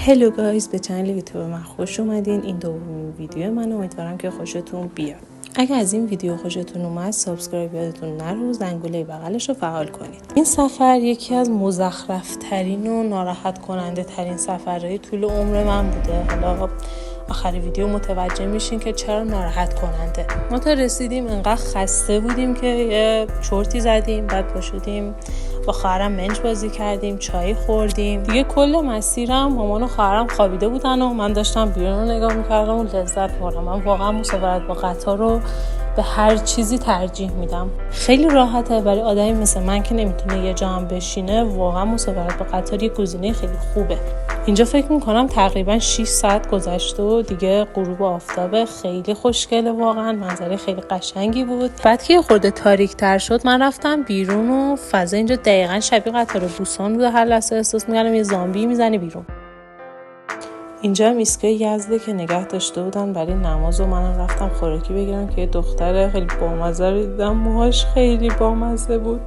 هلو گایز، به چنل یوتیوب من خوش اومدین. این دومین ویدیو من، امیدوارم که خوشتون بیاد. اگه از این ویدیو خوشتون اومد سابسکرایب یادتون نره، زنگوله بغلش رو فعال کنید. این سفر یکی از مزخرف ترین و ناراحت کننده ترین سفرهای طول عمر من بوده. حالا آخر ویدیو متوجه میشین که چرا ناراحت کننده. ما تا رسیدیم انقدر خسته بودیم که یه چرتی زدیم، بعد پا شدیم با خواهرم منج بازی کردیم، چای خوردیم. دیگه کل مسیرم مامان و خواهرم خوابیده بودن و من داشتم بیرون رو نگاه میکردم و لذت بردم. من واقعا مسافرت با قطار رو به هر چیزی ترجیح میدم. خیلی راحته، برای آدمی مثل من که نمیتونه یه جا هم بشینه واقعا مسافرت با قطار یه گزینه خیلی خوبه. اینجا فکر میکنم تقریبا 6 ساعت گذشته و دیگه غروب آفتابه. خیلی خوشگله، واقعا منظره خیلی قشنگی بود. بعد که خورده تاریک تر شد من رفتم بیرون و فضا اینجا دقیقا شبیه قطار بوسان بود. هر لحظه احساس میکردم یه زامبی میزنه بیرون. اینجا هم ایستگاه یزده که نگه داشته بودن برای نماز و منم رفتم خوراکی بگیرم که یه دختر خیلی بامزه رو دیدم، موهاش خیلی بامزه بود.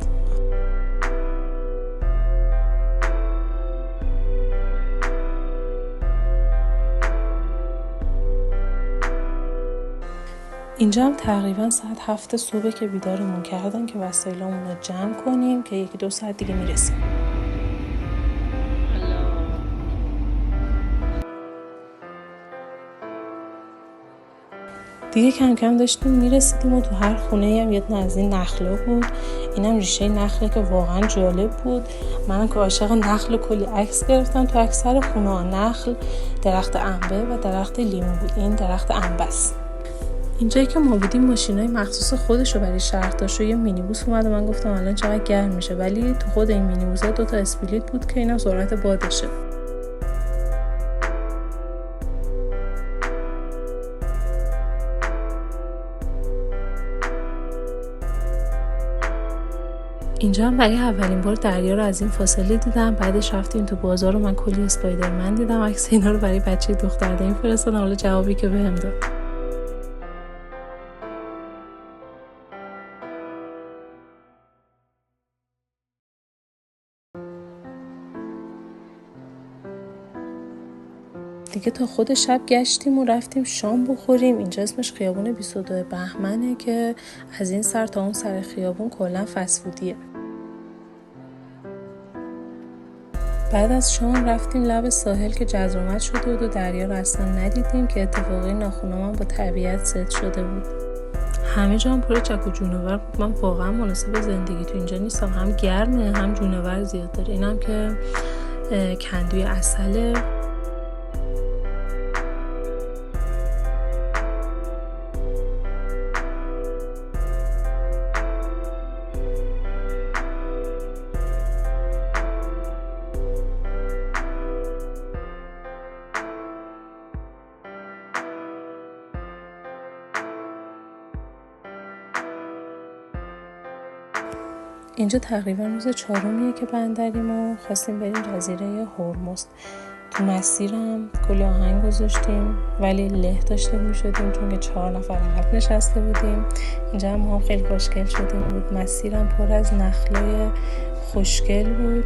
اینجا هم تقریبا ساعت 7 صبح که بیدارمون کردن که وسایلمون رو جمع کنیم که 1-2 ساعت دیگه میرسیم. دیگه کم کم داشتیم میرسیدیم و تو هر خونه هم یه دونه از این نخلا بود. اینم ریشه نخله که واقعا جالب بود. منم که عاشق نخل کلی عکس گرفتم. تو اکثر خونه ها نخل، درخت انبه و درخت لیمو بود. این درخت انبه است. اینجایی که ما بودیم ماشینای مخصوص خودشو برای شهر داشت و یه مینیبوس اومد و من گفتم الان چقدر گرم میشه، ولی تو خود این مینیبوسه 2 تا اسپلیت بود که اینا سرعت بادشه. اینجا هم برای اولین بار دریا رو از این فاصله دیدم. بعدش رفتیم تو بازار و من کلی اسپایدرمن دیدم. عکس اینا رو برای بچه دختردین فرستادم، حالا جوابی که بهم داد. دیگه تا خود شب گشتیم و رفتیم شام بخوریم. اینجا اسمش خیابون 22 بهمنه که از این سر تا اون سر خیابون کلا فسفودیه. بعد از شام رفتیم لب ساحل که جزرومت شده بود و دریا رو اصلا ندیدیم که اتفاقی ناخن‌هام با طبیعت ست شده بود. همه جا هم پر چک و جونور بود. من واقعا مناسب زندگی تو اینجا نیستم، هم گرمه هم جونور زیاد داره. اینم که کندوی عسله. اینجا تقریبا روز 4میه که بندریم و خواستیم بریم جزیره هرمز. تو مسیرم کلی آهنگ گذاشتیم ولی له داشتیم میشدیم چون که 4 نفر عقب نشسته بودیم. اینجا هم خیلی خوشگل شده بود. مسیرم پر از نخلای خوشگل بود.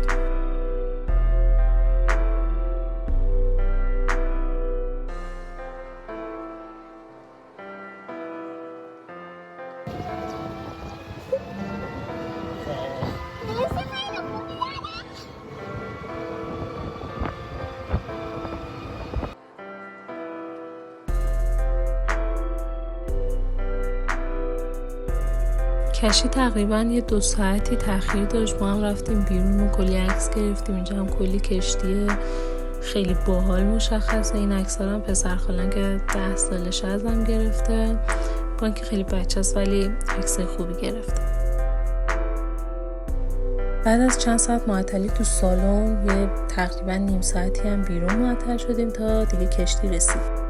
کشتی تقریبا 2 ساعتی تاخیر داشت. ما هم رفتیم بیرون و کلی عکس گرفتیم. اینجا هم کلی کشتی خیلی باحال مشخصه. این عکس‌ها هم پسر خاله‌ام که 10 سالش ازم گرفته، با اینکه خیلی بچه است ولی عکس خوبی گرفته. بعد از چند ساعت معطلی تو سالن یه تقریبا نیم ساعتی هم بیرون معطل شدیم تا دیگه کشتی رسید.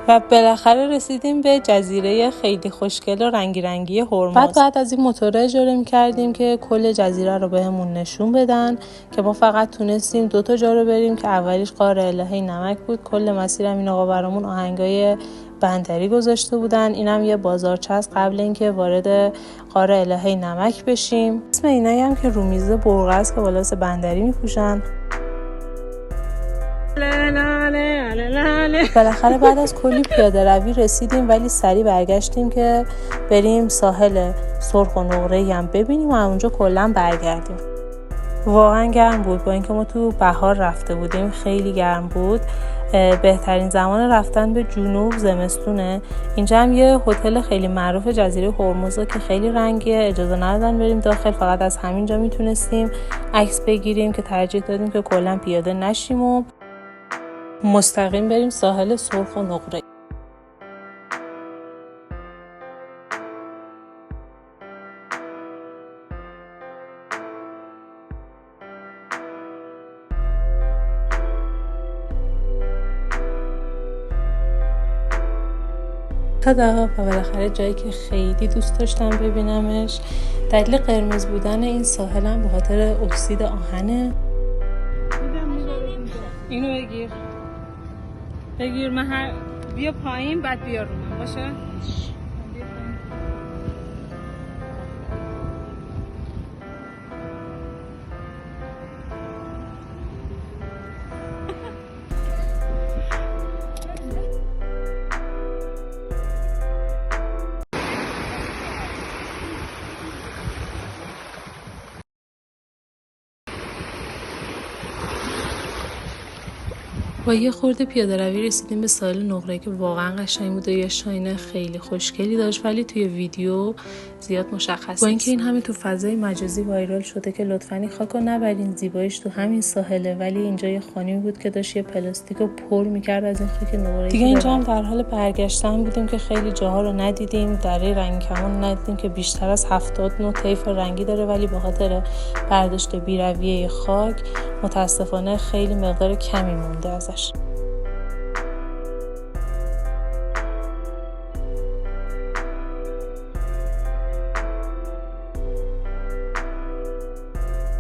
و بالاخره رسیدیم به جزیره خیلی خوشگل و رنگی رنگی هرمز. بعد از این موتور اجاره می‌کردیم که کل جزیره رو بهمون نشون بدن که ما فقط تونستیم 2 جا رو بریم که اولیش غار الهه نمک بود. کل مسیرم این آقا برامون آهنگای بندری گذاشته بودن. اینم یه بازارچه است قبل اینکه وارد غار الهه نمک بشیم. اسم اینایی هم که رومیزه برقه است که بالا بندری می‌پوشن. بالاخره بعد از کلی پیاده روی رسیدیم، ولی سریع برگشتیم که بریم ساحل سرخ و نقره‌ای هم ببینیم و اونجا کلا برگردیم. واقعا گرم بود، با اینکه ما تو بهار رفته بودیم خیلی گرم بود. بهترین زمان رفتن به جنوب زمستونه. اینجا هم یه هتل خیلی معروف جزیره هرمز که خیلی رنگیه، اجازه ندادن بریم داخل، فقط از همینجا میتونستیم عکس بگیریم که ترجیح دادیم که کلا پیاده نشیم و مستقیم بریم ساحل سرخ و نقره. و بالاخره جایی که خیلی دوست داشتم ببینمش. دلیل قرمز بودن این ساحل هم به خاطر اکسید آهنه. اینو بگیر من بیا پایین بعد بیا رو من باشه. با یه خورده پیاده روی رسیدیم به ساحل نقره که واقعا قشنگ بود و یه شاین خیلی خوشگلی داشت، ولی توی ویدیو زیاد مشخص نیست. با اینکه این همه تو فضای مجازی وایرال شده که لطفاً خاکو نبرین، زیباییش تو همین ساحله، ولی اینجا یه خانمی بود که داشت یه پلاستیکو پر می‌کرد از این خاک نقره. دیگه اینجا هم در حال برگشتن بودیم که خیلی جاها رو ندیدیم. دره رنگ کمان ندیدیم که بیشتر از 79 طیف رنگی داره، ولی به خاطر برداشت بی‌رویه خاک متاسفانه خیلی مقدار کمی مونده ازش.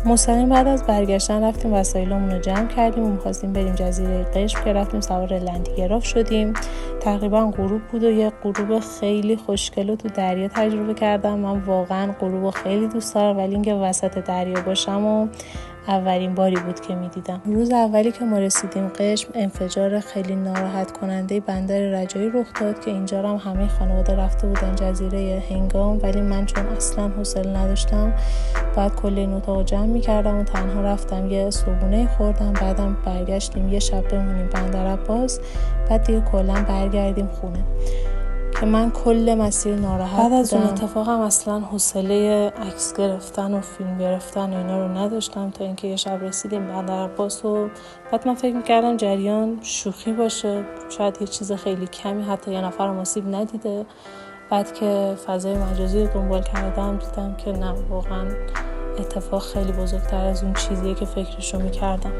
مستقیم بعد از برگشتن رفتیم وسایلمون رو جمع کردیم و می‌خواستیم بریم جزیره قشم که رفتیم سوار لندگراف شدیم. تقریبا غروب بود و یه غروب خیلی خوشگل تو دریا تجربه کردم. من واقعا غروب خیلی دوست دارم، ولی اینکه وسط دریا باشم و اولین باری بود که میدیدم. روز اولی که ما رسیدیم قشم، انفجار خیلی ناراحت کننده بندر رجایی رخ داد که اینجا هم همه خانواده رفته بودن جزیره هنگام، ولی من چون اصلا حوصله نداشتم بعد کل این اتاق جمع میکردم و تنها رفتم یه صبحونه خوردم. بعدم برگشتیم یه شب بمونیم بندر عباس، بعد دیگه کلا برگردیم خونه که من کل مسیر ناراحت بودم. بعد از اون اتفاقم اصلا حوصله عکس گرفتن و فیلم گرفتن و اینا رو نداشتم تا اینکه یه شب رسیدیم بندر عباس و بعد من فکر میکردم جریان شوخی باشه، شاید یه چیز خیلی کمی، حتی یه نفر آسیب ندیده. بعد که فضای مجازی رو دنبال کردم دیدم که نه، واقعا اتفاق خیلی بزرگتر از اون چیزیه که فکرشو میکردم.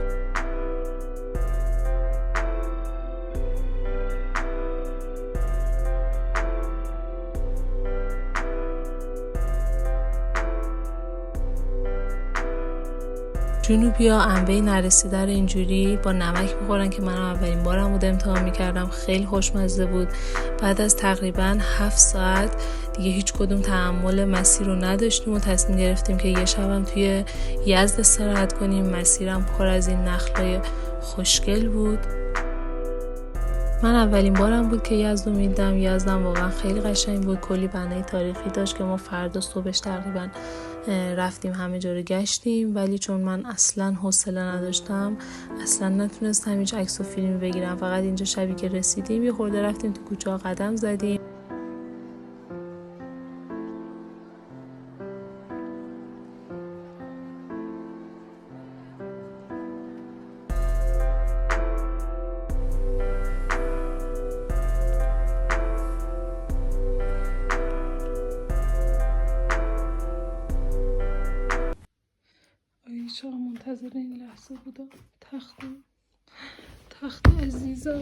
جنوبیا انبه نرسیده رو اینجوری با نمک میخورن که منم اولین بارم بود امتحان میکردم. خیلی خوشمزه بود. بعد از تقریبا 7 ساعت دیگه هیچ کدوم تحمل مسیر رو نداشتیم و تصمیم گرفتیم که یه شبم توی یزد استراحت کنیم. مسیرم پر از این نخلای خوشگل بود. من اولین بارم بود که یزد رو میدیدم. یزدم واقعا خیلی قشنگ بود، کلی بنای تاریخی داشت که ما فردا صبحش تقریبا رفتیم همه جا رو گشتیم، ولی چون من اصلا حوصله نداشتم اصلا نتونستم هیچ عکس و فیلمی بگیرم. فقط اینجا شبی که رسیدیم یه خورده رفتیم تو کوچه ها قدم زدیم. چقدر منتظر این لحظه بودم. تخت عزیزم.